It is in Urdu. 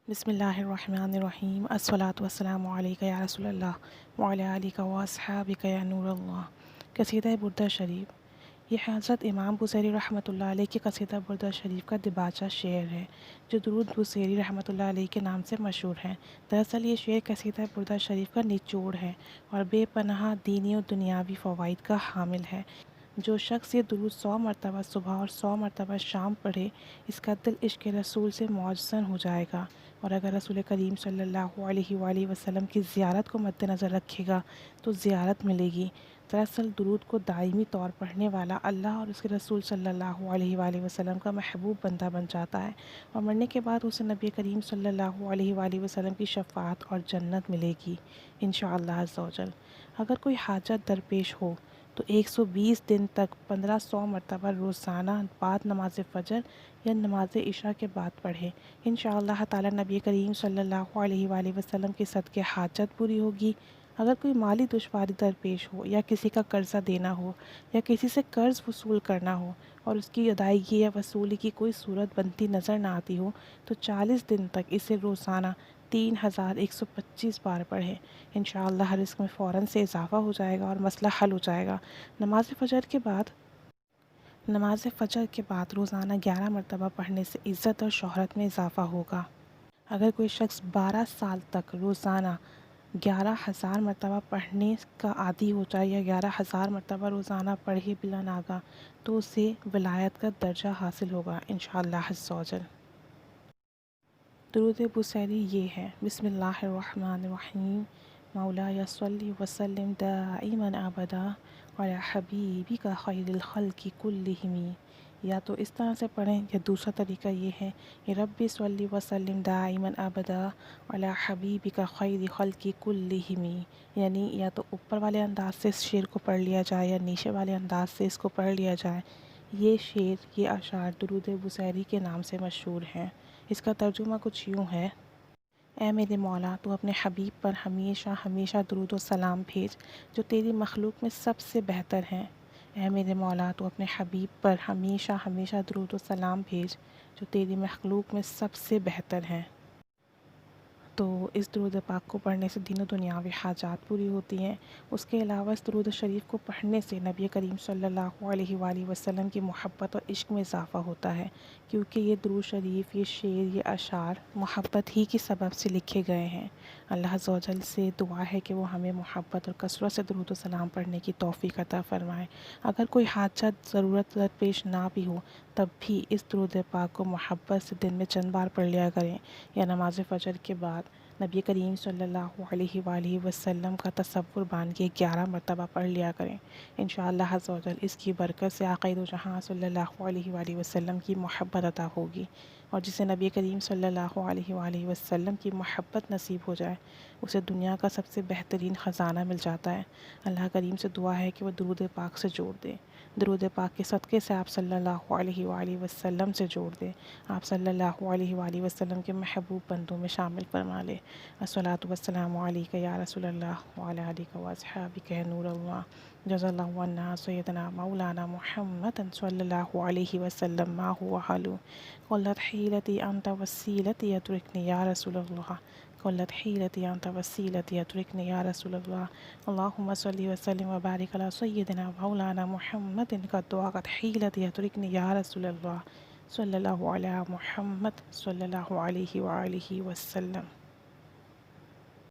بسم اللہ الرحمن الرحیم الصلاۃ والسلام علیک یا رسول اللہ وعلی آلک و اصحابک یا نور اللہ۔ قصیدہ بردہ شریف یہ حضرت امام بوصیری رحمۃ اللہ علیہ کی قصیدہ بردہ شریف کا دباچہ شعر ہے جو درود بوصیری رحمۃ اللہ علیہ کے نام سے مشہور ہے۔ دراصل یہ شعر قصیدہ بردہ شریف کا نچوڑ ہے اور بے پناہ دینی و دنیاوی فوائد کا حامل ہے۔ جو شخص یہ درود 100 مرتبہ صبح اور 100 مرتبہ شام پڑھے اس کا دل عشق رسول سے معجزن ہو جائے گا، اور اگر رسول کریم صلی اللہ علیہ وآلہ وسلم کی زیارت کو مد نظر رکھے گا تو زیارت ملے گی۔ دراصل درود کو دائمی طور پڑھنے والا اللہ اور اس کے رسول صلی اللہ علیہ وآلہ وسلم کا محبوب بندہ بن جاتا ہے، اور مرنے کے بعد اسے نبی کریم صلی اللہ علیہ وآلہ وسلم کی شفاعت اور جنت ملے گی انشاءاللہ عز و جل۔ اگر کوئی حاجت درپیش ہو تو 120 دن تک 1500 مرتبہ روزانہ بعد نماز فجر یا نماز عشاء کے بعد پڑھے، انشاءاللہ تعالی نبی کریم صلی اللہ علیہ وآلہ وسلم کے صدقے حاجت پوری ہوگی۔ اگر کوئی مالی دشواری درپیش ہو یا کسی کا قرضہ دینا ہو یا کسی سے قرض وصول کرنا ہو اور اس کی ادائیگی یا وصولی کی کوئی صورت بنتی نظر نہ آتی ہو تو 40 دن تک اسے روزانہ 3125 بار پڑھے، انشاءاللہ رزق میں فوراً سے اضافہ ہو جائے گا اور مسئلہ حل ہو جائے گا۔ نماز فجر کے بعد روزانہ 11 مرتبہ پڑھنے سے عزت اور شہرت میں اضافہ ہوگا۔ اگر کوئی شخص 12 سال تک روزانہ 11,000 مرتبہ پڑھنے کا عادی ہو جائے یا 11,000 مرتبہ روزانہ پڑھے بلا ناغہ تو اسے ولایت کا درجہ حاصل ہوگا انشاءاللہ عز و جل۔ درود بوصیری یہ ہے: بسم اللہ الرحمن الرحیم، مولایا صلی وسلم دائما ابدا علی حبیبک خیر الخلق کلہم۔ یا تو اس طرح سے پڑھیں یا دوسرا طریقہ یہ ہے کہ رب صلی وسلم دائما ابدا علی حبیبک خیر الخلق کلہم، یعنی یا تو اوپر والے انداز سے اس شعر کو پڑھ لیا جائے یا نیچے والے انداز سے اس کو پڑھ لیا جائے۔ یہ شعر، یہ اشعار درود بوصیری کے نام سے مشہور ہیں۔ اس کا ترجمہ کچھ یوں ہے: اے میرے مولا، تو اپنے حبیب پر ہمیشہ ہمیشہ درود و سلام بھیج جو تیری مخلوق میں سب سے بہتر ہیں۔ اے میرے مولا، تو اپنے حبیب پر ہمیشہ ہمیشہ درود و سلام بھیج جو تیری مخلوق میں سب سے بہتر ہیں۔ تو اس درود پاک کو پڑھنے سے دین و دنیاوی حاجات پوری ہوتی ہیں۔ اس کے علاوہ اس درود شریف کو پڑھنے سے نبی کریم صلی اللہ علیہ وآلہ وسلم کی محبت اور عشق میں اضافہ ہوتا ہے، کیونکہ یہ درود شریف، یہ شعر، یہ اشعار محبت ہی کے سبب سے لکھے گئے ہیں۔ اللہ عز و جل سے دعا ہے کہ وہ ہمیں محبت اور کثرت سے درود و سلام پڑھنے کی توفیق عطا فرمائے۔ اگر کوئی حاجت ضرورت درپیش نہ بھی ہو تب بھی اس درود پاک کو محبت سے دن میں چند بار پڑھ لیا کریں، یا نماز فجر کے بعد نبی کریم صلی اللہ علیہ وآلہ وسلم کا تصور بان کے 11 مرتبہ پڑھ لیا کریں۔ انشاءاللہ عز و جل اس کی برکت سے آقا دو جہاں صلی اللہ علیہ وآلہ وسلم کی محبت عطا ہوگی، اور جسے نبی کریم صلی اللہ علیہ وآلہ وسلم کی محبت نصیب ہو جائے اسے دنیا کا سب سے بہترین خزانہ مل جاتا ہے۔ اللہ کریم سے دعا ہے کہ وہ درود پاک سے جوڑ دے، درود پاک کے صدقے سے آپ صلی اللہ علیہ وآلہ وسلم سے جوڑ دے، آپ صلی اللہ علیہ وآلہ وسلم کے محبوب بندوں میں شامل فرما لے۔ الصلاۃ والسلام علیک یا رسول اللہ وعلی آلک و اصحابک یا نور اللہ۔ جزا اللہ عنا سیدنا مولانا محمد صلی اللہ علیہ وسلم ما هو حالو۔ قلت حیلتی انت وسیلتی ادرکنی یا رسول اللہ، قلت حیلتی انت وسیلتی ادرکنی یا رسول اللہ۔ اللہم صلی وسلم وبارک علی سیدنا مولانا محمد قد ضاقت حیلتی ادرکنی یا رسول اللہ، صلی اللہ علی محمد صلی اللہ علیہ وآلہ وسلم۔